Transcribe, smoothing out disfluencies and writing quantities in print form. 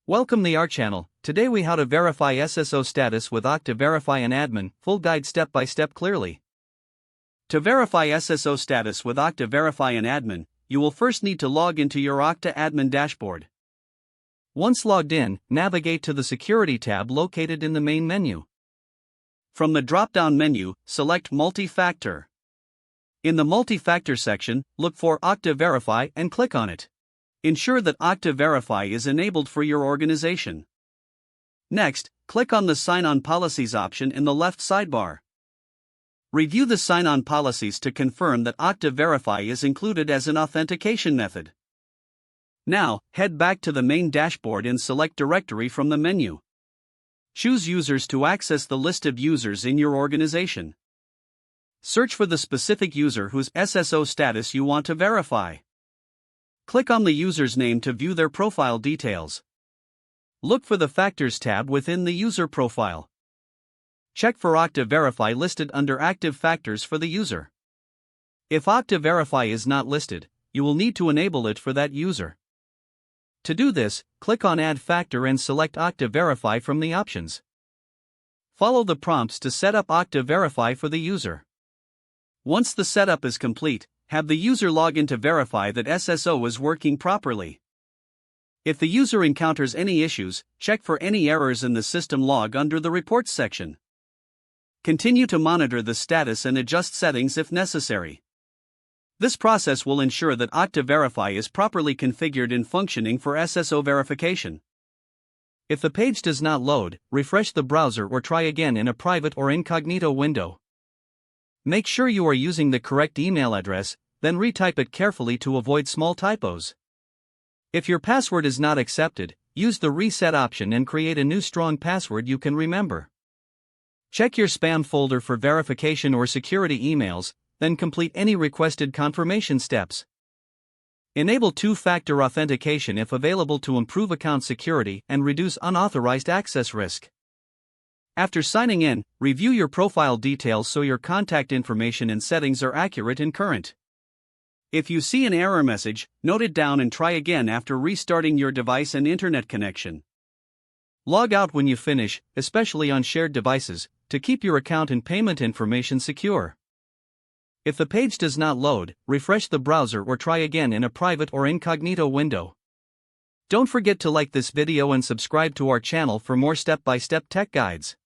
Welcome to our channel. Today we how to verify SSO status with Okta Verify and Admin, full guide step by step clearly. To verify SSO status with Okta Verify and Admin, you will first need to log into your Okta admin dashboard. Once logged in, navigate to the Security tab located in the main menu. From the drop-down menu, select Multi-Factor. In the Multi-Factor section, look for Okta Verify and click on it. Ensure that Okta Verify is enabled for your organization. Next, click on the Sign-on Policies option in the left sidebar. Review the sign-on policies to confirm that Okta Verify is included as an authentication method. Now, head back to the main dashboard and select Directory from the menu. Choose Users to access the list of users in your organization. Search for the specific user whose SSO status you want to verify. Click on the user's name to view their profile details. Look for the Factors tab within the user profile. Check for Okta Verify listed under Active Factors for the user. If Okta Verify is not listed, you will need to enable it for that user. To do this, click on Add Factor and select Okta Verify from the options. Follow the prompts to set up Okta Verify for the user. Once the setup is complete, have the user log in to verify that SSO is working properly. If the user encounters any issues, check for any errors in the system log under the Reports section. Continue to monitor the status and adjust settings if necessary. This process will ensure that Okta Verify is properly configured and functioning for SSO verification. If the page does not load, refresh the browser or try again in a private or incognito window. Make sure you are using the correct email address, then retype it carefully to avoid small typos. If your password is not accepted, use the reset option and create a new strong password you can remember. Check your spam folder for verification or security emails, then complete any requested confirmation steps. Enable two-factor authentication if available to improve account security and reduce unauthorized access risk. After signing in, review your profile details so your contact information and settings are accurate and current. If you see an error message, note it down and try again after restarting your device and internet connection. Log out when you finish, especially on shared devices, to keep your account and payment information secure. If the page does not load, refresh the browser or try again in a private or incognito window. Don't forget to like this video and subscribe to our channel for more step-by-step tech guides.